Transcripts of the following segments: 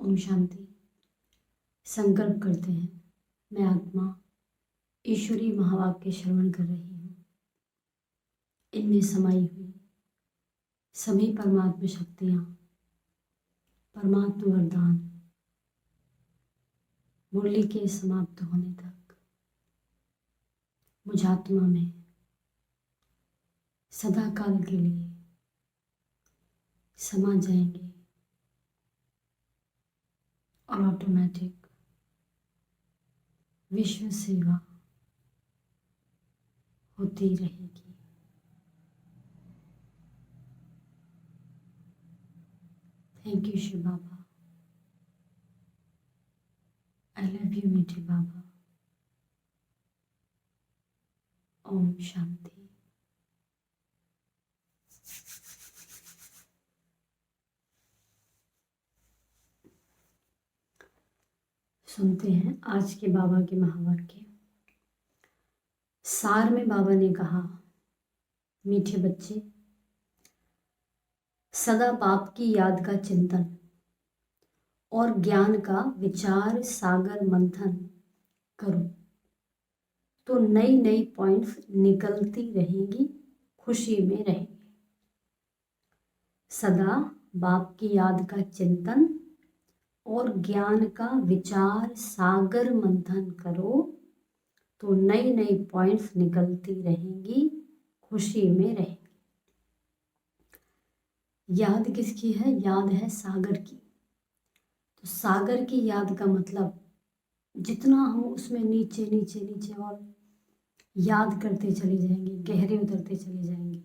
ओम शांति। संकल्प करते हैं, मैं आत्मा ईश्वरीय महावाक्य श्रवण कर रही हूँ। इनमें समाई हुई सभी परमात्मा शक्तियाँ, परमात्मा वरदान मुरली के समाप्त होने तक मुझ आत्मा में सदा काल के लिए समा जाएंगे और ऑटोमेटिक विश्व सेवा होती रहेगी। Thank you Shiv Baba. I love you मीठे बाबा। ओम शांति। सुनते हैं आज के बाबा के महावाक्य। सार में बाबा ने कहा, मीठे बच्चे, सदा बाप की याद का चिंतन और ज्ञान का विचार सागर मंथन करो तो नई नई पॉइंट्स निकलती रहेंगी, खुशी में रहेंगे। सदा बाप की याद का चिंतन और ज्ञान का विचार सागर मंथन करो तो नई नई पॉइंट्स निकलती रहेंगी, खुशी में रहेंगे। याद किसकी है? याद है सागर की। तो सागर की याद का मतलब जितना हम उसमें नीचे नीचे नीचे और याद करते चले जाएंगे, गहरे उतरते चले जाएंगे,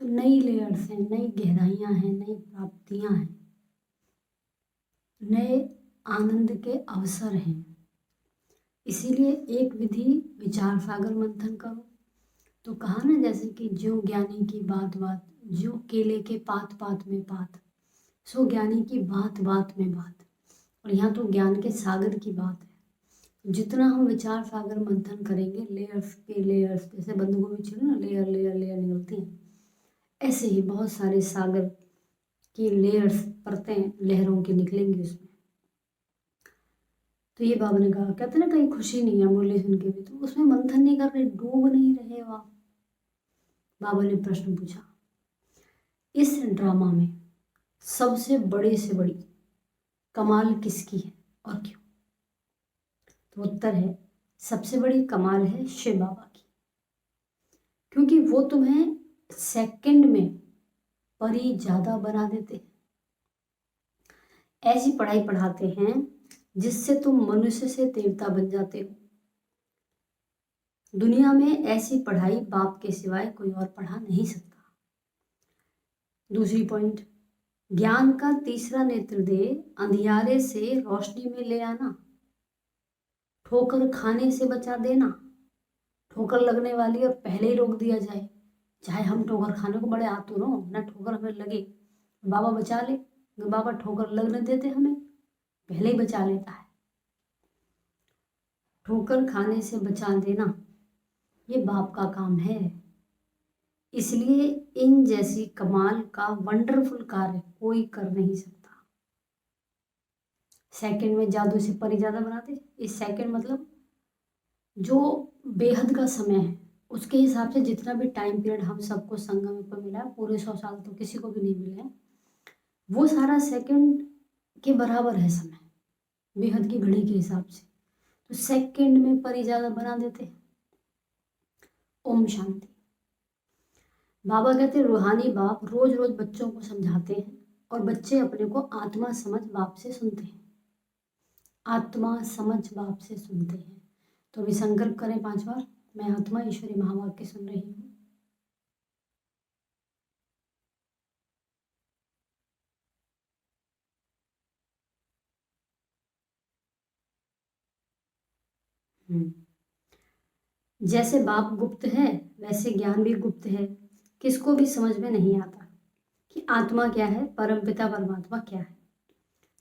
तो नई लेयर्स हैं, नई गहराइयाँ हैं, नई प्राप्तियाँ हैं, नए आनंद के अवसर हैं। इसीलिए एक विधि विचार सागर मंथन करो। तो कहा ना, जैसे कि ज्यों ज्ञानी की बात बात, ज्यों केले के पात पात में पात, सो ज्ञानी की बात बात में बात। और यहाँ तो ज्ञान के सागर की बात है। जितना हम विचार सागर मंथन करेंगे, लेयर्स पे लेयर्स, जैसे बंदूकों में छिड़ो ना, लेयर लेयर लेयर निकलती हैं, ऐसे ही बहुत सारे सागर की लेयर्स, परतें लहरों की निकलेंगी उसमें। तो ये बाबा ने कहा, कहते ना कहीं खुशी नहीं है मुरली सुन के भी, तो उसमें मंथन नहीं कर रहे, डूब नहीं रहे हो आप। बाबा ने प्रश्न पूछा, इस ड्रामा में सबसे बड़े से बड़ी कमाल किसकी है और क्यों? तो उत्तर है, सबसे बड़ी कमाल है शिव बाबा की, क्योंकि वो तुम्हें सेकंड में परी ज्यादा बना देते हैं। ऐसी पढ़ाई पढ़ाते हैं जिससे तुम मनुष्य से देवता बन जाते हो। दुनिया में ऐसी पढ़ाई बाप के सिवाय कोई और पढ़ा नहीं सकता। दूसरी पॉइंट, ज्ञान का तीसरा नेत्र दे, अंधियारे से रोशनी में ले आना, ठोकर खाने से बचा देना। ठोकर लगने वाली और पहले ही रोक दिया जाए, चाहे हम ठोकर खाने को बड़े आतुर हों, ना ठोकर हमें लगे, बाबा बचा ले। बाबा ठोकर लगने देते, हमें पहले ही बचा लेता है। ठोकर खाने से बचा देना ये बाप का काम है। इसलिए इन जैसी कमाल का वंडरफुल कार्य कोई कर नहीं सकता। सेकंड में जादू से परी ज्यादा बनाते। इस सेकंड मतलब जो बेहद का समय है, उसके हिसाब से जितना भी टाइम पीरियड हम सबको संगम पर मिला, पूरे 100 साल तो किसी को भी नहीं मिले हैं, वो सारा सेकंड के बराबर है समय, बेहद की घड़ी के हिसाब से। तो सेकंड में परी ज्यादा बना देते हैं। ओम शांति। बाबा कहते हैं, रूहानी बाप रोज रोज बच्चों को समझाते हैं और बच्चे अपने को आत्मा समझ बाप से सुनते हैं। आत्मा समझ बाप से सुनते हैं। तो अभी संकल्प करें 5 बार, मैं आत्मा ईश्वरी महावाक्य सुन रही हूँ। जैसे बाप गुप्त है, वैसे ज्ञान भी गुप्त है। किसको भी समझ में नहीं आता कि आत्मा क्या है, परमपिता परमात्मा क्या है।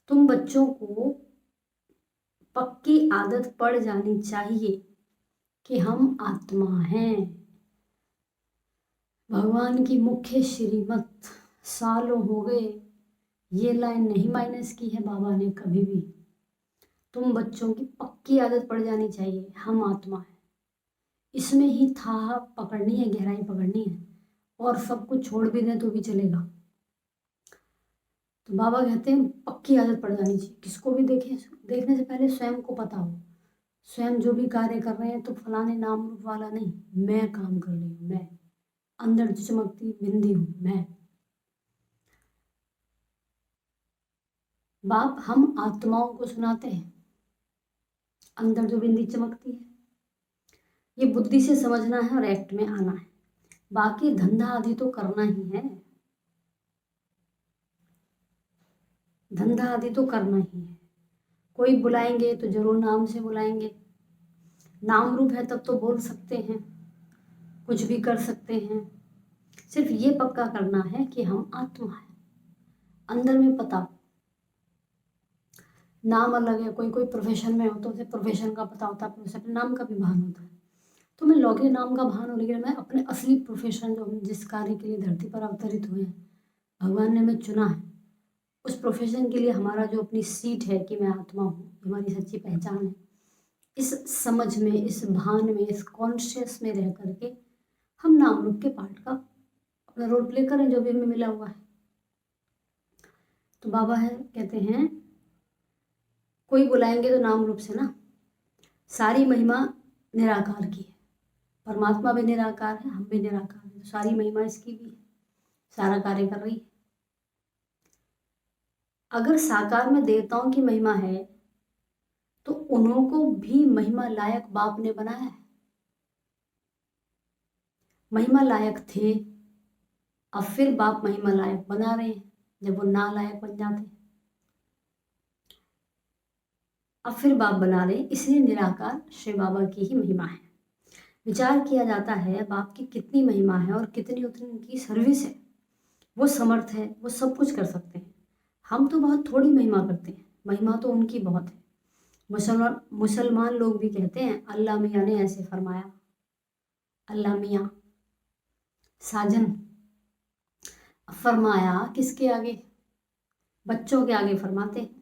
तुम बच्चों को पक्की आदत पड़ जानी चाहिए कि हम आत्मा हैं। भगवान की मुख्य श्रीमत सालों हो गए, ये लाइन नहीं माइनस की है बाबा ने कभी भी। तुम बच्चों की पक्की आदत पड़ जानी चाहिए, हम आत्मा है, इसमें ही था पकड़नी है, गहराई पकड़नी है, और सब कुछ छोड़ भी दें तो भी चलेगा। तो बाबा कहते हैं पक्की आदत पड़ जानी चाहिए। किसको भी देखें, देखने से पहले स्वयं को पता हो, स्वयं जो भी कार्य कर रहे हैं तो फलाने नाम रूप वाला नहीं, मैं काम कर रही हूँ, मैं अंदर जो चमकती बिंदी हूँ मैं। बाप हम आत्माओं को सुनाते हैं, अंदर जो बिंदी चमकती है, ये बुद्धि से समझना है और एक्ट में आना है। बाकी धंधा आदि तो करना ही है, धंधा आदि तो करना ही है। कोई बुलाएंगे तो जरूर नाम से बुलाएंगे, नाम रूप है तब तो बोल सकते हैं, कुछ भी कर सकते हैं। सिर्फ ये पक्का करना है कि हम आत्मा है, अंदर में पता हो। नाम अलग है, कोई कोई प्रोफेशन में हो तो उसे प्रोफेशन का पता होता है, फिर उसे अपने नाम का भी भान होता है। तो मैं लौकिक नाम का भान हो, लेकिन मैं अपने असली प्रोफेशन जो हम जिस कार्य के लिए धरती पर अवतरित हुए हैं, भगवान ने हमें चुना है, उस प्रोफेशन के लिए हमारा जो अपनी सीट है कि मैं आत्मा हूँ, हमारी सच्ची पहचान है। इस समझ में, इस भान में, इस कॉन्शियस में रह करके हम नाम रूप के पार्ट का अपना रोल प्ले करें जो भी हमें मिला हुआ है। तो बाबा है कहते हैं कोई बुलाएंगे तो नाम रूप से ना, सारी महिमा निराकार की है, परमात्मा भी निराकार है, हम भी निराकार है, तो सारी महिमा इसकी भी है, सारा कार्य कर रही है। अगर साकार में देवताओं की महिमा है तो उन्हों को भी महिमा लायक बाप ने बनाया है। महिमा लायक थे, अब फिर बाप महिमा लायक बना रहे हैं, जब वो नालायक बन जाते हैं अब फिर बाप बना रहे हैं, इसलिए निराकार श्री बाबा की ही महिमा है। विचार किया जाता है बाप की कितनी महिमा है और कितनी उनकी सर्विस है, वो समर्थ है, वो सब कुछ कर सकते हैं। हम तो बहुत थोड़ी महिमा करते हैं, महिमा तो उनकी बहुत है। मुसलमान लोग भी कहते हैं अल्लाह मियाँ ने ऐसे फरमाया, अल्लाह मियाँ साजन फरमाया, किसके आगे? बच्चों के आगे फरमाते हैं।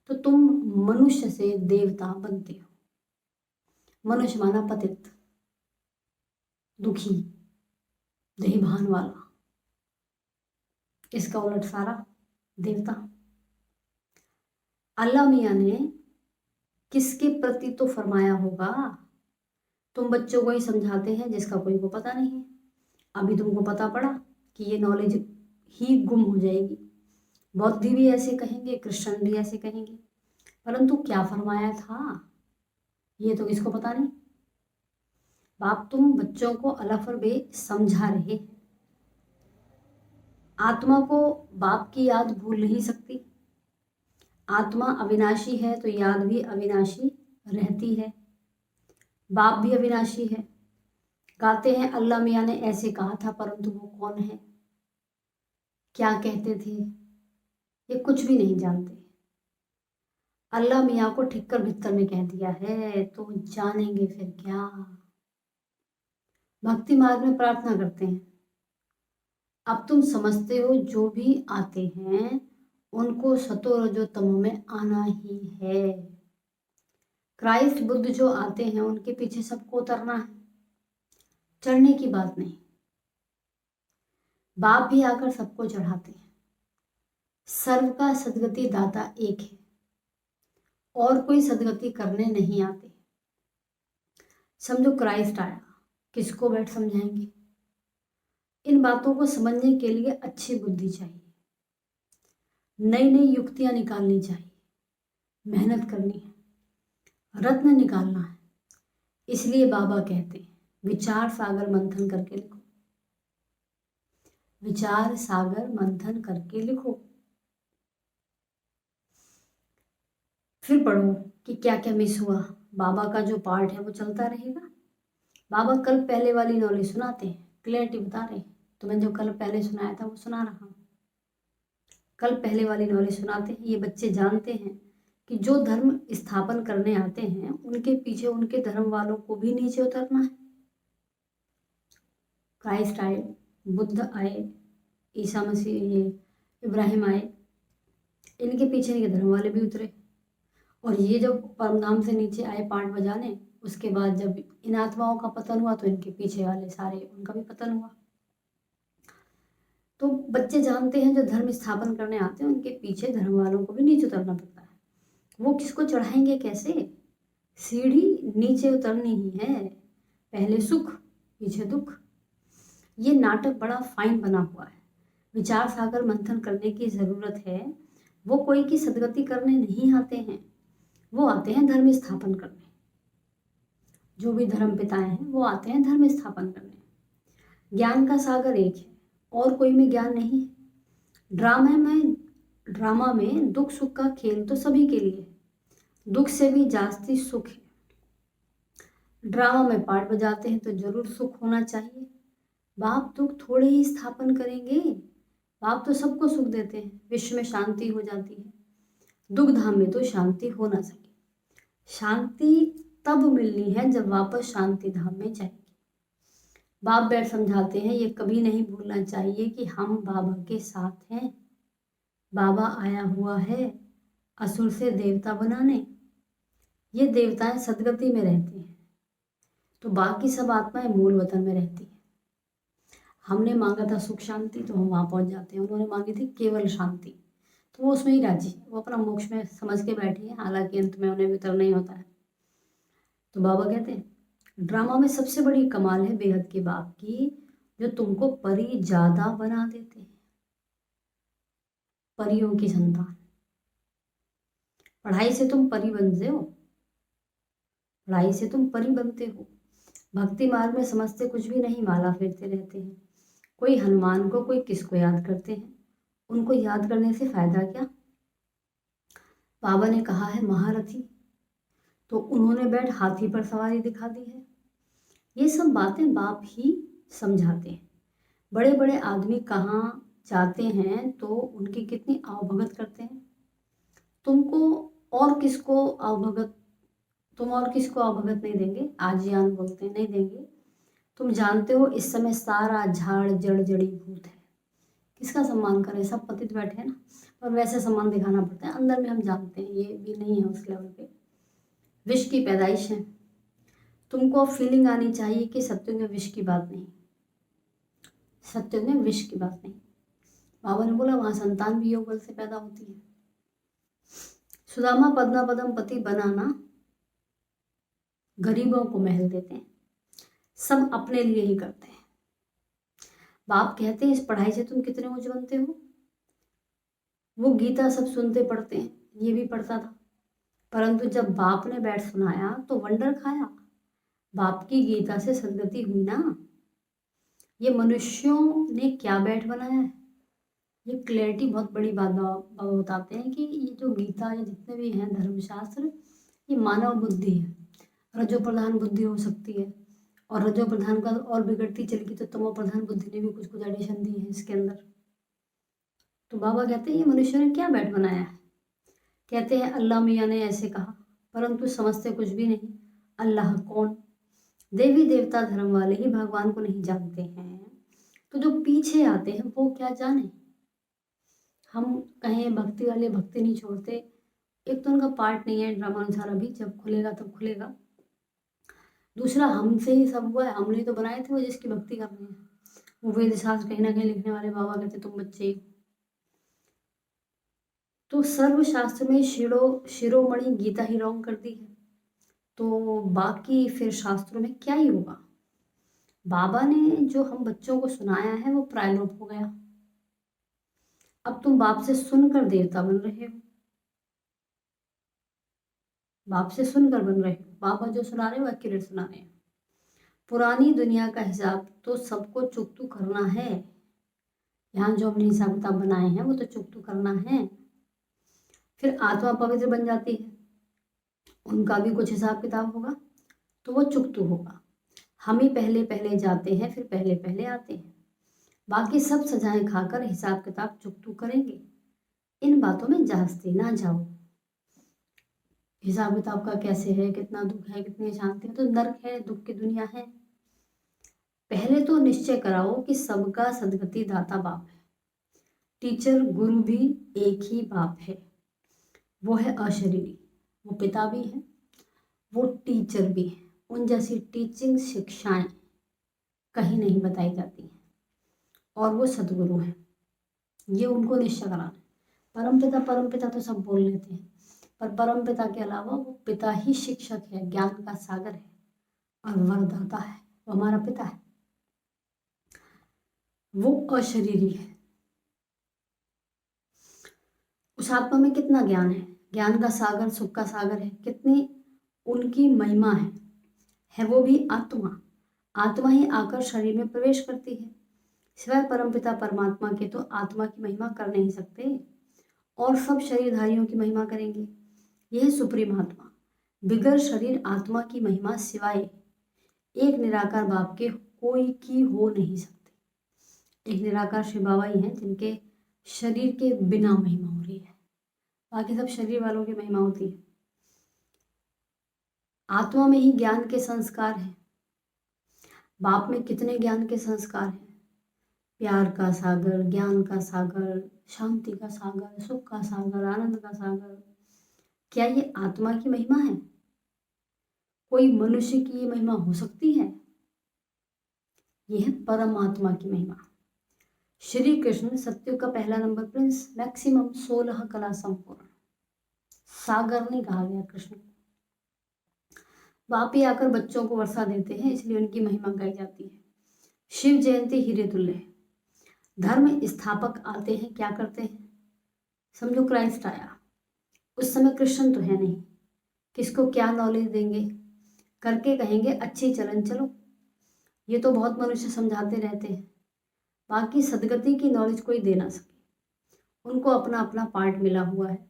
तो तुम मनुष्य से देवता बनते हो। मनुष्य माना पतित, दुखी, देहभान वाला, इसका उलट सारा देवता। अल्लाह मियाँ ने किसके प्रति तो फरमाया होगा? तुम बच्चों को ही समझाते हैं जिसका कोई को पता नहीं है। अभी तुमको पता पड़ा कि ये नॉलेज ही गुम हो जाएगी। बौद्ध भी ऐसे कहेंगे, क्रिश्चियन भी ऐसे कहेंगे, परंतु क्या फरमाया था ये तो किसको पता नहीं। बाप तुम बच्चों को अलफ और बे समझा रहे, आत्मा को बाप की याद भूल नहीं सकती। आत्मा अविनाशी है तो याद भी अविनाशी रहती है, बाप भी अविनाशी है। गाते हैं अल्लाह मियाँ ने ऐसे कहा था, परंतु वो कौन है, क्या कहते थे, ये कुछ भी नहीं जानते। अल्लाह मियाँ को ठिक्कर भित्तर में कह दिया है तो जानेंगे फिर क्या। भक्ति मार्ग में प्रार्थना करते हैं, अब तुम समझते हो जो भी आते हैं उनको सतो रजो तमो में आना ही है। क्राइस्ट बुद्ध जो आते हैं उनके पीछे सबको उतरना है, चढ़ने की बात नहीं। बाप भी आकर सबको चढ़ाते हैं। सर्व का सदगति दाता एक है, और कोई सदगति करने नहीं आते। समझो क्राइस्ट आया, किसको बैठ समझाएंगे? इन बातों को समझने के लिए अच्छी बुद्धि चाहिए, नई नई युक्तियां निकालनी चाहिए, मेहनत करनी है, रत्न निकालना है। इसलिए बाबा कहते हैं विचार सागर मंथन करके लिखो, विचार सागर मंथन करके लिखो। फिर पढ़ो कि क्या क्या मिस हुआ। बाबा का जो पार्ट है वो चलता रहेगा। बाबा कल पहले वाली नॉलेज सुनाते हैं, क्लियरिटी बता रहे हैं। तो मैं जो कल पहले सुनाया था वो सुना रहा हूँ, कल पहले वाली नॉलेज सुनाते हैं। ये बच्चे जानते हैं कि जो धर्म स्थापन करने आते हैं उनके पीछे उनके धर्म वालों को भी नीचे उतरना है। क्राइस्ट आए, बुद्ध आए, ईसा मसीह, ये इब्राहिम आए, इनके पीछे इनके धर्म वाले भी उतरे, और ये जब परमधाम से नीचे आए पाठ बजाने, उसके बाद जब इन आत्माओं का पतन हुआ तो इनके पीछे वाले सारे उनका भी पतन हुआ। तो बच्चे जानते हैं जो धर्म स्थापन करने आते हैं उनके पीछे धर्म वालों को भी नीचे उतरना पड़ता है। वो किसको चढ़ाएंगे कैसे? सीढ़ी नीचे उतरनी ही है, पहले सुख पीछे दुख। ये नाटक बड़ा फाइन बना हुआ है, विचार सागर मंथन करने की जरूरत है। वो कोई की सदगति करने नहीं आते हैं, वो आते हैं धर्म स्थापन करने। जो भी धर्म पिताएं हैं वो आते हैं धर्म स्थापन करने। ज्ञान का सागर एक है, और कोई में ज्ञान नहीं है। ड्रामा में दुख सुख का खेल तो सभी के लिए है, दुख से भी जास्ती सुख है। ड्रामा में पार्ट बजाते हैं तो जरूर सुख होना चाहिए। बाप दुख थोड़े ही स्थापन करेंगे, बाप तो सबको सुख देते हैं, विश्व में शांति हो जाती है। दुख धाम में तो शांति हो ना सके। शांति तब मिलनी है जब वापस शांति धाम में जाएगी। बाप बैठ समझाते हैं ये कभी नहीं भूलना चाहिए कि हम बाबा के साथ हैं। बाबा आया हुआ है असुर से देवता बनाने। ये देवताएं सदगति में रहती हैं, तो बाकी सब आत्माएं मूल वतन में रहती हैं। हमने मांगा था सुख शांति तो हम वहां पहुंच जाते हैं, उन्होंने मांगी थी केवल शांति तो वो उसमें ही राजी, वो अपना मोक्ष में समझ के बैठी है, हालांकि अंत में उन्हें भी उतरना ही होता है। तो बाबा कहते हैं ड्रामा में सबसे बड़ी कमाल है बेहद के बाप की, जो तुमको परी ज्यादा बना देते हैं। परियों की संतान, पढ़ाई से तुम परी बनते हो, पढ़ाई से तुम परी बनते हो। भक्ति मार्ग में समझते कुछ भी नहीं, माला फेरते रहते हैं। कोई हनुमान को कोई किसको याद करते हैं, उनको याद करने से फायदा क्या? बाबा ने कहा है महारथी, तो उन्होंने बैठ हाथी पर सवारी दिखा दी है। ये सब बातें बाप ही समझाते हैं। बड़े बड़े आदमी कहाँ जाते हैं तो उनकी कितनी आवभगत करते हैं। तुमको और किसको आवभगत तुम और किसको आवभगत नहीं देंगे, आजियान बोलते हैं, नहीं देंगे। तुम जानते हो इस समय सारा झाड़ जड़ जड़ी भूत है, किसका सम्मान करें, सब पतित बैठे हैं ना, और वैसे सम्मान दिखाना पड़ता है। अंदर में हम जानते हैं ये भी नहीं है उस लेवल पे, विष की पैदाइश है। तुमको फीलिंग आनी चाहिए कि सत्युग में विष की बात नहीं, सत्युग में विष की बात नहीं। बाबा ने बोला वहां संतान भी योग बल से पैदा होती है। सुदामा पद्मा पदम पति बनाना, गरीबों को महल देते हैं, सब अपने लिए ही करते हैं। बाप कहते हैं इस पढ़ाई से तुम कितने ऊंचे बनते हो। वो गीता सब सुनते पढ़ते हैं, ये भी पढ़ता था, परंतु जब बाप ने बैठ सुनाया तो वंडर खाया। बाप की गीता से सदगति हुई ना। ये मनुष्यों ने क्या बैठ बनाया है, ये क्लैरिटी बहुत बड़ी बात बाबा बताते हैं कि ये जो गीता या जितने भी हैं धर्मशास्त्र, ये मानव बुद्धि है। रजो प्रधान बुद्धि हो सकती है, और रजो प्रधान का और बिगड़ती चलेगी तो तमो प्रधान बुद्धि ने भी कुछ कुछ एडिशन दी है इसके अंदर। तो बाबा कहते हैं ये मनुष्य ने क्या बैठ बनाया है। कहते हैं अल्लाह मियाँ ने ऐसे कहा, परंतु समझते कुछ भी नहीं। अल्लाह कौन? देवी देवता धर्म वाले ही भगवान को नहीं जानते हैं, तो जो पीछे आते हैं वो क्या जाने। हम कहें भक्ति वाले भक्ति नहीं छोड़ते, एक तो उनका पार्ट नहीं है ड्रामानुसार, अभी जब खुलेगा तब खुलेगा। दूसरा हमसे ही सब हुआ है, हमने तो बनाए थे वो जिसकी भक्ति कर रहे हैं। वो वेद शास्त्र कहीं ना कहीं लिखने वाले बाबा कहते तुम बच्चे ही। तो सर्वशास्त्र में शिरोमणि गीता ही रॉन्ग कर दी है, तो बाकी फिर शास्त्रों में क्या ही होगा। बाबा ने जो हम बच्चों को सुनाया है वो प्रायलोप हो गया। अब तुम बाप से सुनकर देवता बन रहे हो, बाप से सुनकर बन रहे हो। बाबा जो सुना रहे हो एक्यूरेट सुना रहे हैं। पुरानी दुनिया का हिसाब तो सबको चुकतू करना है। यहाँ जो हमने हिसाब किताब बनाए हैं वो तो चुकतू करना है। फिर आत्मा पवित्र बन जाती है, उनका भी कुछ हिसाब किताब होगा, तो वो चुकतू होगा। हम ही पहले पहले जाते हैं, फिर पहले पहले आते हैं। बाकी सब सजाएं खाकर हिसाब किताब चुकतू करेंगे। इन बातों में जास्ती ना जाओ। हिसाब किताब का कैसे है, कितना दुख है, कितनी शांति है, तो नर्क है, दुख की दुनिया है। पहले तो निश्चय कराओ कि सबका सदगति दाता बाप है। टीचर गुरु भी एक ही बाप है। वो है अशरीरी, वो पिता भी है, वो टीचर भी है। उन जैसी टीचिंग शिक्षाएं कहीं नहीं बताई जाती हैं, और वो सदगुरु हैं। ये उनको निश्चय कराना है। परम पिता तो सब बोल लेते हैं, पर परम पिता के अलावा वो पिता ही शिक्षक है, ज्ञान का सागर है और वरदाता है। वो हमारा पिता है, वो अशरीरी है। उस आत्मा में कितना ज्ञान है, ज्ञान का सागर, सुख का सागर है, कितनी उनकी महिमा है वो भी आत्मा। आत्मा ही आकर शरीर में प्रवेश करती है। सिवाय परमपिता परमात्मा के तो आत्मा की महिमा कर नहीं सकते, और सब शरीरधारियों की महिमा करेंगे। यह सुप्रीम आत्मा बिगर शरीर आत्मा की महिमा सिवाय एक निराकार बाप के कोई की हो नहीं सकती। एक निराकार शिव बाबा ही हैं जिनके शरीर के बिना महिमा हो रही है, बाकी सब शरीर वालों की महिमा होती है। आत्मा में ही ज्ञान के संस्कार हैं। बाप में कितने ज्ञान के संस्कार हैं, प्यार का सागर, ज्ञान का सागर, शांति का सागर, सुख का सागर, आनंद का सागर। क्या ये आत्मा की महिमा है? कोई मनुष्य की ये महिमा हो सकती है? यह है परमात्मा की महिमा। श्री कृष्ण सत्युग का पहला नंबर प्रिंस, मैक्सिमम 16 कला संपूर्ण, सागर नहीं कहा गया कृष्ण को। बाप ही आकर बच्चों को वर्षा देते हैं, इसलिए उनकी महिमा गाई जाती है। शिव जयंती हीरे तुल्य है। धर्म स्थापक आते हैं, क्या करते हैं? समझो क्राइस्ट आया, उस समय कृष्ण तो है नहीं, किसको क्या नॉलेज देंगे? करके कहेंगे अच्छी चलन चलो। ये तो बहुत मनुष्य समझाते रहते हैं, बाकी सदगति की नॉलेज कोई दे ना सके। उनको अपना अपना पार्ट मिला हुआ है।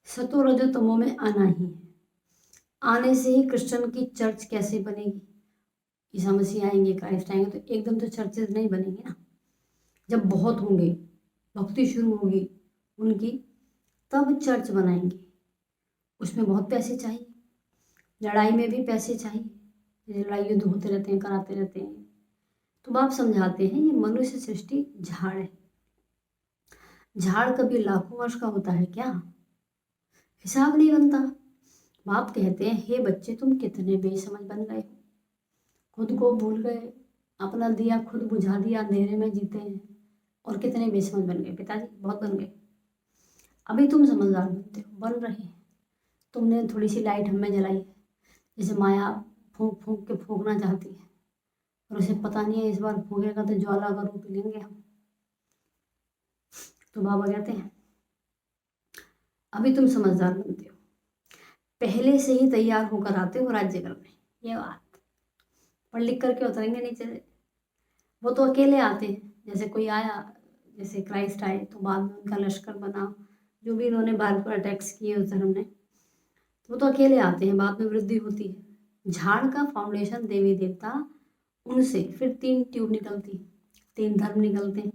सतो रजो तमो में आना ही है। आने से ही क्रिश्चियन की चर्च कैसे बनेगी? ईसा मसीह आएंगे, क्राइस्ट आएंगे, तो एकदम तो चर्चेज नहीं बनेंगी ना। जब बहुत होंगे, भक्ति शुरू होगी उनकी, तब चर्च बनाएंगे। उसमें बहुत पैसे चाहिए, लड़ाई में भी पैसे चाहिए, लड़ाई युद्ध होते रहते हैं, कराते रहते हैं। तो बाप समझाते हैं ये मनुष्य सृष्टि झाड़ है। झाड़ कभी लाखों वर्ष का होता है क्या? हिसाब नहीं बनता। बाप कहते हैं हे बच्चे, तुम कितने बेसमझ बन गए हो, खुद को भूल गए, अपना दिया खुद बुझा दिया, अंधेरे में जीते हैं, और कितने बेसमझ बन गए। पिताजी बहुत बन गए। अभी तुम समझदार बनते हो, बन रहे हैं। तुमने थोड़ी सी लाइट हमें जलाई है, जैसे माया फूंक फूंक के फूंकना चाहती है, और उसे पता नहीं है इस बार फूंकेगा तो ज्वाला का रूप लेंगे हम। तो बाबा कहते हैं अभी तुम समझदार बनते हो, पहले से ही तैयार होकर आते हो राज्य करने। ये बात पढ़ लिख करके उतरेंगे नीचे से। वो तो अकेले आते हैं, जैसे कोई आया, जैसे क्राइस्ट आए तो बाद में उनका लश्कर बना, जो भी इन्होंने भारत पर अटैक्स किए उस धर्म ने, वो तो अकेले आते हैं, बाद में वृद्धि होती है। झाड़ का फाउंडेशन देवी देवता, उनसे फिर 3 ट्यूब निकलती, 3 धर्म निकलते हैं।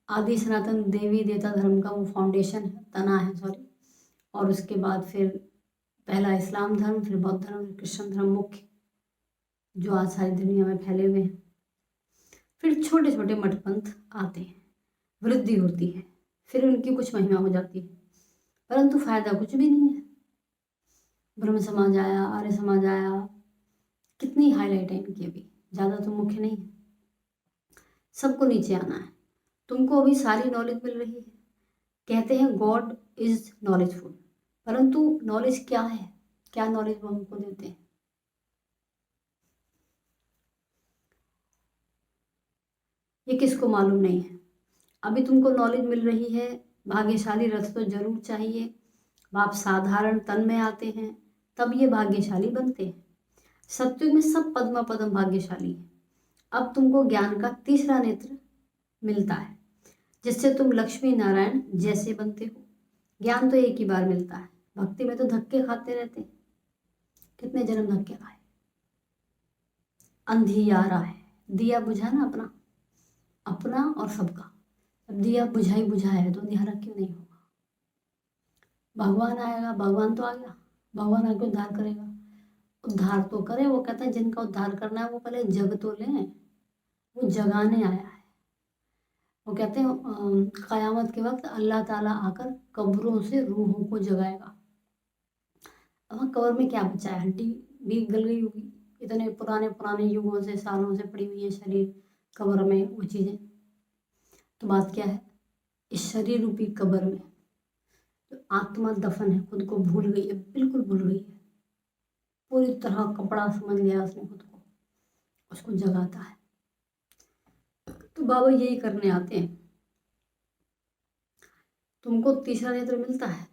आदि सनातन देवी देवता धर्म का वो फाउंडेशन है, तना है सॉरी। और उसके बाद फिर पहला इस्लाम धर्म, फिर बौद्ध धर्म, फिर क्रिश्चियन धर्म मुख्य, जो आज सारी दुनिया में फैले हुए हैं। फिर छोटे छोटे मठपंथ आते हैं, वृद्धि होती है, फिर उनकी कुछ महिमा हो जाती है, परंतु फायदा कुछ भी नहीं है। ब्रह्म समाज आया, आर्य समाज आया, कितनी हाईलाइट है इनकी, अभी ज़्यादा तो मुख्य नहीं है। सबको नीचे आना है। तुमको अभी सारी नॉलेज मिल रही है। कहते हैं गॉड इज नॉलेजफुल, परंतु नॉलेज क्या है, क्या नॉलेज वो हमको देते हैं? ये किसको मालूम नहीं है। अभी तुमको नॉलेज मिल रही है, भाग्यशाली रथ तो जरूर चाहिए। बाप साधारण तन में आते हैं, तब ये भाग्यशाली बनते हैं। सत्युग में सब पद्मा पद्म भाग्यशाली है। अब तुमको ज्ञान का तीसरा नेत्र मिलता है, जिससे तुम लक्ष्मी नारायण जैसे बनते हो। ज्ञान तो एक ही बार मिलता है, भक्ति में तो धक्के खाते रहते हैं। कितने जन्म धक्के खाए। अंधियारा है, दिया बुझा ना अपना, अपना और सबका। अब दिया बुझाई बुझाया है तो अंधियारा क्यों नहीं होगा? भगवान आएगा, भगवान तो आ गया, भगवान आके उद्धार करेगा। उद्धार तो करे, वो कहता है जिनका उद्धार करना है वो पहले जग तो लें। वो जगाने आया है, वो कहते हैं क़यामत के वक्त अल्लाह ताला आकर कब्रों से रूहों को जगाएगा। अब कब्र में क्या बचा है? हड्डी भी गल गई होगी, इतने पुराने पुराने युगों से, सालों से पड़ी हुई है शरीर कब्र में वो चीज़ें। तो बात क्या है, इस शरीर रूपी कब्र में तो आत्मा दफन है, खुद को भूल गई है, बिल्कुल भूल गई है, पूरी तरह कपड़ा समझ लिया उसने खुद को, उसको जगाता है। तो बाबा यही करने आते हैं। तुमको तीसरा नेत्र मिलता है,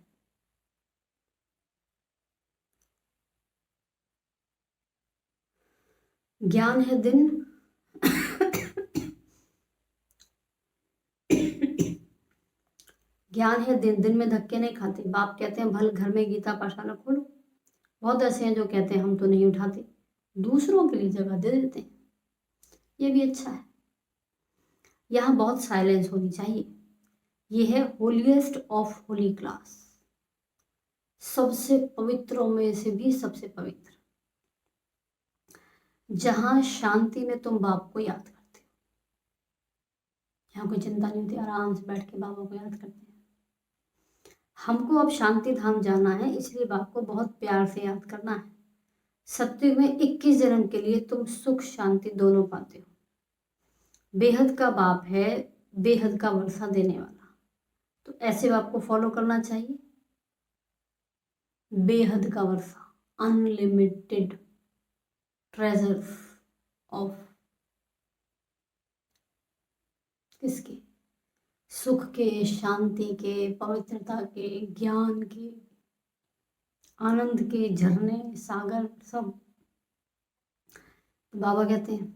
ज्ञान है दिन ज्ञान है दिन, दिन में धक्के नहीं खाते। बाप कहते हैं भल घर में गीता पाठशाला खोलो। बहुत ऐसे हैं जो कहते हैं हम तो नहीं उठाते, दूसरों के लिए जगह दे देते हैं, ये भी अच्छा है। यहाँ बहुत साइलेंस होनी चाहिए। ये है होलीएस्ट ऑफ होली क्लास, सबसे पवित्रों में से भी सबसे पवित्र, जहां शांति में तुम बाप को याद करते हो। यहाँ कोई चिंता नहीं होती, आराम से बैठ के बाबा को याद करते हैं। हमको अब शांति धाम जाना है, इसलिए बाप को बहुत प्यार से याद करना है। सत्युग में 21 जन्म के लिए तुम सुख शांति दोनों पाते हो। बेहद का बाप है, बेहद का वर्षा देने वाला, तो ऐसे बाप को फॉलो करना चाहिए। बेहद का वर्षा, अनलिमिटेड ट्रेजर ऑफ किसके? सुख के, शांति के, पवित्रता के, ज्ञान के, आनंद के झरने, सागर सब। तो बाबा कहते हैं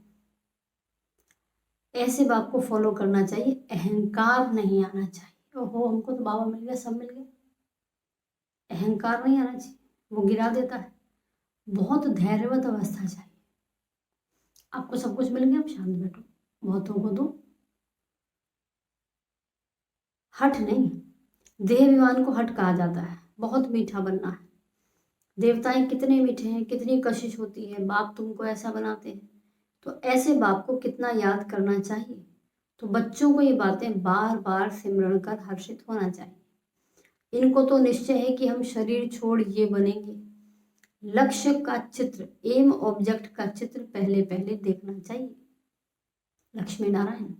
ऐसे बाप को फॉलो करना चाहिए, अहंकार नहीं आना चाहिए। ओहो हमको तो बाबा मिल गया, सब मिल गया, अहंकार नहीं आना चाहिए, वो गिरा देता है। बहुत धैर्यवत अवस्था चाहिए। आपको सब कुछ मिल गया, आप शांत बैठो, बहुतों को तो हठ नहीं, देह विमान को हठ कहा जाता है। बहुत मीठा बनना है। देवताएं कितने मीठे हैं, कितनी कशिश होती है, बाप तुमको ऐसा बनाते हैं, तो ऐसे बाप को कितना याद करना चाहिए। तो बच्चों को ये बातें बार बार सिमरण कर हर्षित होना चाहिए। इनको तो निश्चय है कि हम शरीर छोड़ ये बनेंगे। लक्ष्य का चित्र, एम ऑब्जेक्ट का चित्र पहले पहले देखना चाहिए। लक्ष्मी नारायण,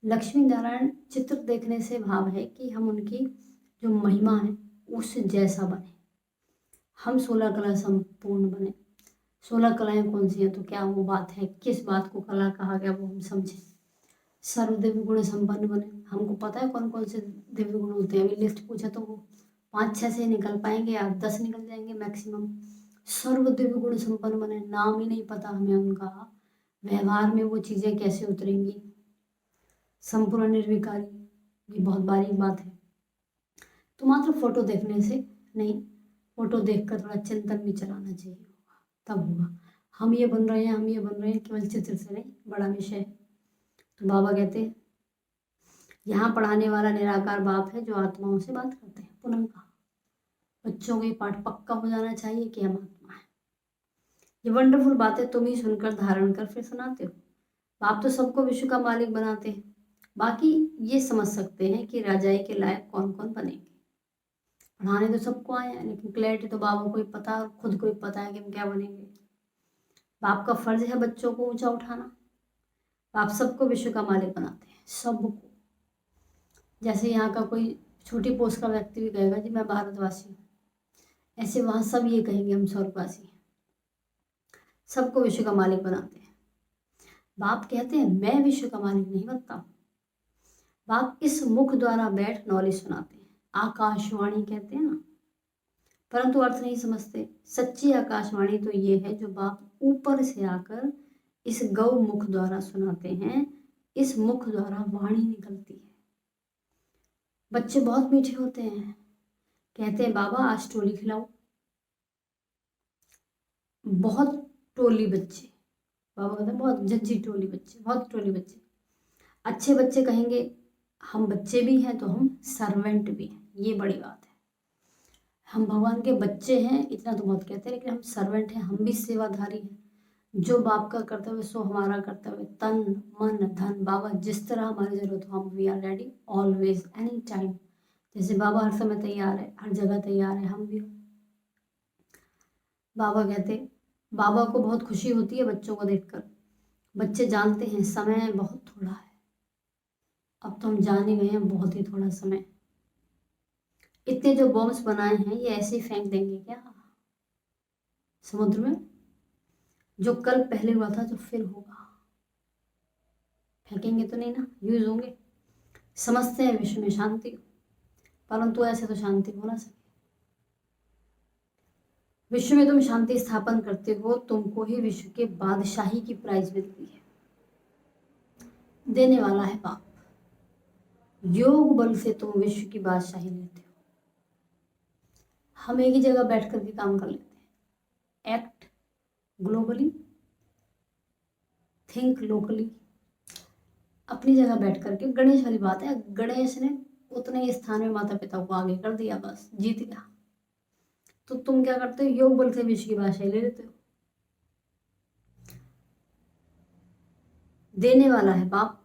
लक्ष्मी नारायण चित्र देखने से भाव है कि हम उनकी जो महिमा है उस जैसा बने, हम 16 कला संपूर्ण बने। 16 कलाएं कौन सी हैं, तो क्या वो बात है, किस बात को कला कहा गया वो हम समझें। सर्वदिव्य गुण संपन्न बने, हमको पता है कौन कौन से दिव्य गुण होते हैं। अभी लिस्ट पूछा तो वो 5-6 से निकल पाएंगे या 10 निकल जाएंगे मैक्सिमम। सर्वदिव्य गुण संपन्न बने, नाम ही नहीं पता हमें उनका, व्यवहार में वो चीज़ें कैसे उतरेंगी। संपूर्ण निर्विकारी, ये बहुत बारीक बात है। तो मात्र फोटो देखने से नहीं, फोटो देखकर थोड़ा चिंतन भी चलाना चाहिए, तब होगा। हम ये बन रहे हैं, हम ये बन रहे हैं, केवल चित्र से नहीं, बड़ा विषय है। तो बाबा कहते हैं यहाँ पढ़ाने वाला निराकार बाप है जो आत्माओं से बात करते हैं। पुनः कहा बच्चों को ये पाठ पक्का हो जाना चाहिए कि हम आत्मा है। ये वंडरफुल बातें तुम ही सुनकर धारण कर फिर सुनाते हो। बाप तो सबको विश्व का मालिक बनाते हैं, बाकी ये समझ सकते हैं कि राजाई के लायक कौन कौन बनेंगे। पढ़ाने तो सबको आए हैं, लेकिन क्लैरिटी तो बाबा को ही पता और खुद को ही पता है कि हम क्या बनेंगे। बाप का फर्ज है बच्चों को ऊंचा उठाना। बाप सबको विश्व का मालिक बनाते हैं, सबको। जैसे यहाँ का कोई छोटी पोस्ट का व्यक्ति भी कहेगा जी मैं भारतवासी हूँ, ऐसे वहाँ सब ये कहेंगे हम स्वर्गवासी हैं। सबको विश्व का मालिक बनाते हैं। बाप कहते हैं मैं विश्व का मालिक नहीं बनता। बाप इस मुख द्वारा बैठ नॉलेज सुनाते हैं, आकाशवाणी कहते हैं ना, परंतु अर्थ नहीं समझते। सच्ची आकाशवाणी तो ये है जो बाप ऊपर से आकर इस गौ मुख द्वारा सुनाते हैं। इस मुख द्वारा वाणी निकलती है। बच्चे बहुत मीठे होते हैं, कहते हैं बाबा आज टोली खिलाओ। बहुत टोली बच्चे, बाबा कहते हैं बहुत जज्जी टोली बच्चे, बहुत टोली बच्चे। अच्छे बच्चे कहेंगे हम बच्चे भी हैं तो हम सर्वेंट भी हैं, ये बड़ी बात है। हम भगवान के बच्चे हैं इतना तो बहुत कहते हैं, लेकिन हम सर्वेंट हैं, हम भी सेवाधारी हैं। जो बाप का कर्तव्य सो हमारा कर्तव्य, तन मन धन। बाबा जिस तरह हमारी जरूरत हो हम we are ready always any time. जैसे बाबा हर समय तैयार है, हर जगह तैयार है, हम भी हो। बाबा कहते, बाबा को बहुत खुशी होती है बच्चों को देखकर। बच्चे जानते हैं समय बहुत थोड़ा है। अब तो हम जान ही गए हैं बहुत ही थोड़ा समय। इतने जो बॉम्ब्स बनाए हैं ये ऐसे ही फेंक देंगे क्या समुद्र में? जो कल पहले हुआ था जो फिर होगा, फेंकेंगे तो नहीं ना, यूज होंगे। समझते हैं विश्व में शांति हो, परंतु ऐसे तो शांति हो ना सके। विश्व में तुम शांति स्थापन करते हो, तुमको ही विश्व के बादशाही की प्राइज मिलती है। देने वाला है बाप। योग बल से तुम विश्व की बादशाही लेते हो। हम एक ही जगह बैठ करके काम कर लेते हैं। Act globally, think locally. अपनी जगह बैठ करके, गणेश वाली बात है, गणेश ने उतने ही स्थान में माता पिता को आगे कर दिया, बस जीत गया। तो तुम क्या करते हो? योग बल से विश्व की बादशाही ले लेते हो। देने वाला है बाप।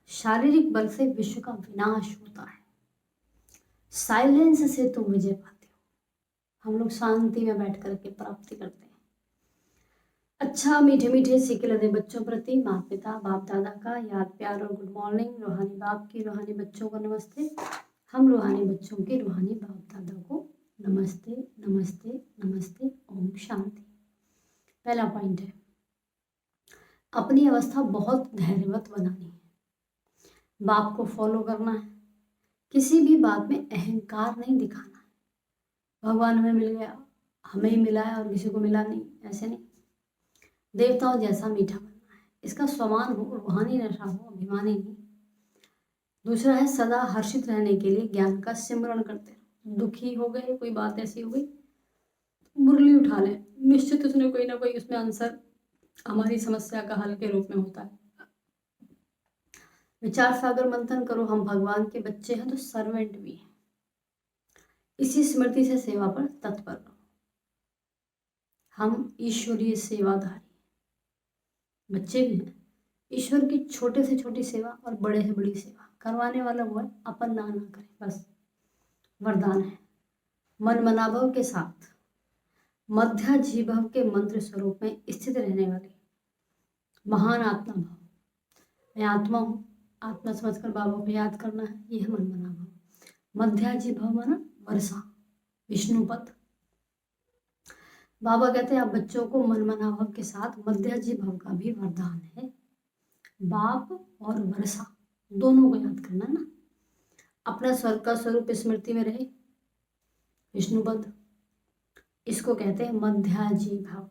शारीरिक बल से विश्व का विनाश होता है, साइलेंस से तुम विजय पाते हो। हम लोग शांति में बैठ करके प्राप्ति करते हैं। अच्छा, मीठे मीठे सिक्के लदे बच्चों प्रति माता पिता बाप दादा का याद प्यार और गुड मॉर्निंग। रूहानी बाप की रूहानी बच्चों को नमस्ते। हम रूहानी बच्चों के रूहानी बाप दादा को नमस्ते नमस्ते नमस्ते। ओम शांति। पहला पॉइंट है, अपनी अवस्था बहुत धैर्यवत बनानी है। बाप को फॉलो करना है। किसी भी बात में अहंकार नहीं दिखाना है। भगवान हमें मिल गया, हमें ही मिला है और किसी को मिला नहीं, ऐसे नहीं। देवताओं जैसा मीठा बनना है। इसका समान हो, रूहानी नशा हो, अभिमानी नहीं। दूसरा है, सदा हर्षित रहने के लिए ज्ञान का सिमरण करते रहो। दुखी हो गए, कोई बात ऐसी हो गई, मुरली उठा लें, निश्चित उसने कोई ना कोई उसमें आंसर हमारी समस्या का हल के रूप में होता है। विचार सागर मंथन करो, हम भगवान के बच्चे हैं तो सर्वेंट भी हैं। इसी स्मृति से सेवा पर तत्पर रहो। हम ईश्वरीय सेवाधारी बच्चे भी हैं। ईश्वर की छोटे से छोटी सेवा और बड़े से बड़ी सेवा करवाने वाला वो है, अपन ना करें, बस वरदान है। मन मनाभव के साथ मध्याजीभव के मंत्र स्वरूप में स्थित रहने वाले महान आत्मा भाव। मैं आत्मा हूँ, आत्मा समझकर बाबा को याद करना है, यह मन मनाभव। मध्याजीभव माना वर्षा, विष्णुपद। बाबा कहते हैं आप बच्चों को मन मनाभव के साथ मध्याजीभव का भी वरदान है। बाप और वर्षा दोनों को याद करना ना। अपना स्वर्ग का स्वरूप स्मृति में रहे, विष्णुपद। इसको कहते हैं मध्याजीभव।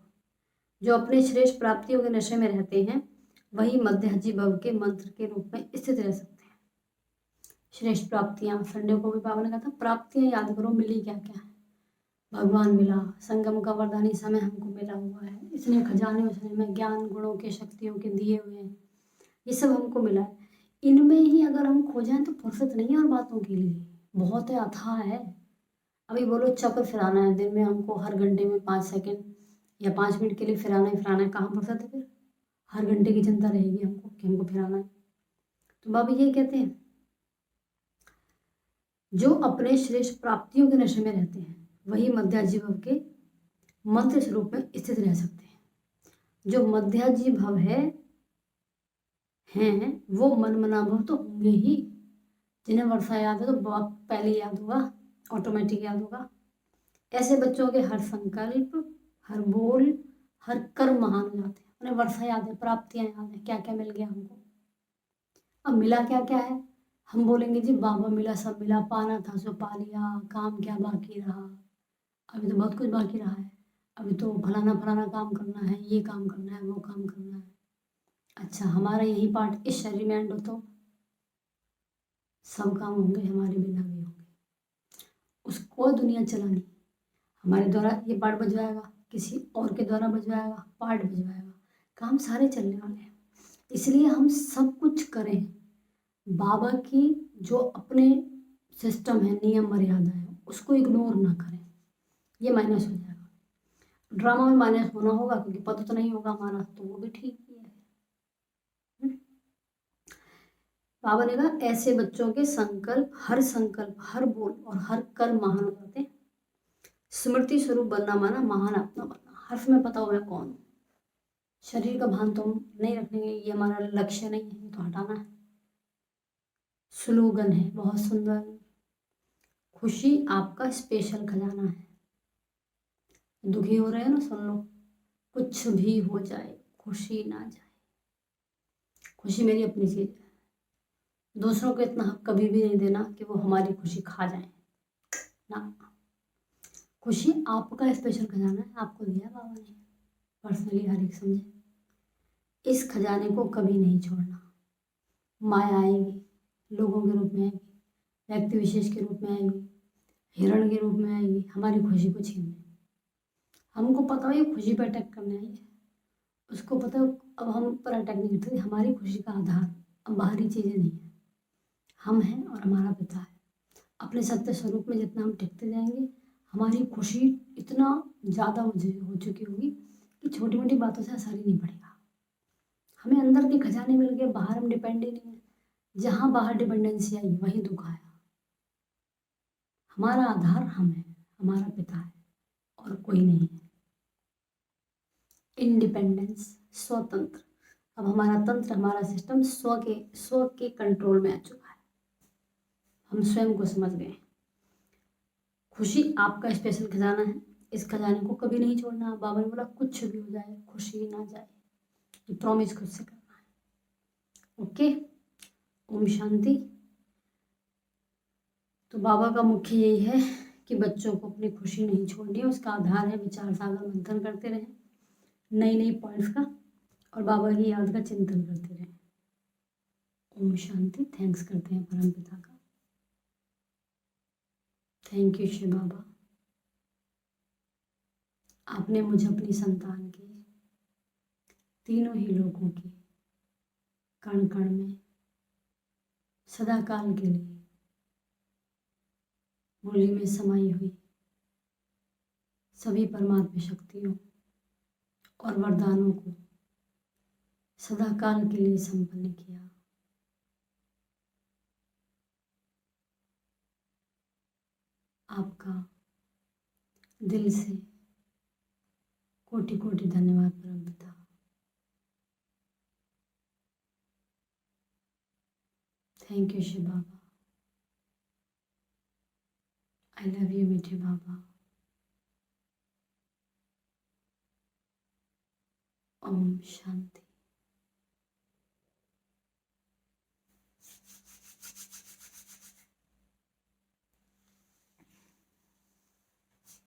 जो अपने श्रेष्ठ प्राप्तियों के नशे में रहते हैं वही मध्याजीभव के मंत्र के रूप में स्थित रह सकते हैं। श्रेष्ठ प्राप्तियां, संडे को भी बाबा ने कहा था प्राप्तियां याद करो, मिली क्या क्या है। भगवान मिला, संगम का वरदानी समय हमको मिला हुआ है, इतने खजाने उसने में ज्ञान गुणों के शक्तियों के दिए हुए हैं, ये सब हमको मिला है। इनमें ही अगर हम खो जाएं तो फुर्सत नहीं है और बातों के लिए, बहुत है, अथाह है। अभी बोलो चक्र फिराना है दिन में हमको, हर घंटे में 5 सेकंड या 5 मिनट के लिए फिराना है, कहाँ फुर्सत है फिर? हर घंटे की चिंता रहेगी हमको कि हमको फिराना है। तो बाबा ये कहते हैं जो अपने श्रेष्ठ प्राप्तियों के नशे में रहते हैं वही मध्याजीभव के मंत्र स्वरूप में स्थित रह सकते हैं। जो मध्याजीभव हैं वो मन मनाभव तो होंगे ही। जिन्हें वर्षा याद है तो पहले याद होगा, ऑटोमेटिक याद होगा। ऐसे बच्चों के हर संकल्प, हर बोल, हर कर्म महान हो जाते हैं। उन्हें वर्षा याद है, प्राप्तियां याद है, क्या क्या मिल गया हमको। अब मिला क्या क्या है, हम बोलेंगे जी बाबा मिला, सब मिला, पाना था सो पा लिया, काम क्या बाकी रहा। अभी तो बहुत कुछ बाकी रहा है, अभी तो फलाना फलाना काम करना है, ये काम करना है, वो काम करना है। अच्छा, हमारा यही पार्ट इस शरीर में एंड हो तो सब काम होंगे, हमारे बिना भी होंगे। उसको दुनिया चलानी, हमारे द्वारा ये पार्ट बजवाएगा, किसी और के द्वारा बजवाएगा, पार्ट बजवाएगा, काम सारे चलने वाले हैं। इसलिए हम सब कुछ करें, बाबा की जो अपने सिस्टम है, नियम मर्यादा है, उसको इग्नोर ना करें, ये माइनस हो जाएगा। ड्रामा में माइनस होना होगा क्योंकि पता तो नहीं होगा हमारा, तो वो भी ठीक ही है। बाबा ने कहा ऐसे बच्चों के संकल्प, हर बोल और हर कर्म महान हो जाते हैं। स्मृति स्वरूप बनना माना महान आत्मा बनना। हर समय पता हो मैं कौन हूँ। शरीर का भान तो हम नहीं रखेंगे, ये हमारा लक्ष्य नहीं है, ये तो हटाना है। स्लोगन है बहुत सुंदर, खुशी आपका स्पेशल खजाना है। दुखी हो रहे हैं ना, सुन लो, कुछ भी हो जाए खुशी ना जाए। खुशी मेरी अपनी चीज है, दूसरों को इतना हक कभी भी नहीं देना कि वो हमारी खुशी खा जाए ना। खुशी आपका स्पेशल खजाना है, आपको दिया बाबा ने, पर्सनली हर एक समझे। इस खजाने को कभी नहीं छोड़ना। माया आएगी, लोगों के रूप में आएगी, व्यक्ति विशेष के रूप में आएगी, हिरण के रूप में आएगी, हमारी खुशी को छीनने। हमको पता हो ये खुशी पर अटैक करने आई है, उसको पता हो अब हम पर अटैक नहीं करते। हमारी खुशी का आधार अब बाहरी चीज़ें नहीं है, हम हैं और हमारा पिता है। अपने सत्य स्वरूप में जितना हम टिकते जाएंगे, हमारी खुशी इतना ज़्यादा हो चुकी होगी कि छोटी मोटी बातों से असर ही नहीं पड़ेगा। हमें अंदर के खजाने मिल गए, बाहर हम डिपेंड ही नहीं है। जहाँ बाहर डिपेंडेंसी आई वहीं दुख आया। हमारा आधार हम है, हमारा पिता है और कोई नहीं है। इंडिपेंडेंस, स्वतंत्र। अब हमारा तंत्र, हमारा सिस्टम स्व के कंट्रोल में आ चुका है। हम स्वयं को समझ गए। खुशी आपका स्पेशल खजाना है, इस खजाने को कभी नहीं छोड़ना। बाबा ने बोला कुछ भी हो जाए खुशी ना जाए, ये प्रॉमिस खुद से करना है। ओके, ओम शांति। तो बाबा का मुख्य यही है कि बच्चों को अपनी खुशी नहीं छोड़नी है। उसका आधार है विचार सागर मंथन करते रहें नई नई पॉइंट्स का, और बाबा की याद का चिंतन करते रहें। ओम शांति। थैंक्स करते हैं परम पिता का। थैंक यू शिव बाबा, आपने मुझे अपनी संतान के तीनों ही लोगों के कण कण में सदा काल के लिए मुरली में समाई हुई सभी परमात्मा शक्तियों और वरदानों को सदा काल के लिए संपन्न किया। आपका दिल से कोटि कोटि धन्यवाद परम पिता। Thank you Shiv Baba. I love you मीठे बाबा। ओम शांति।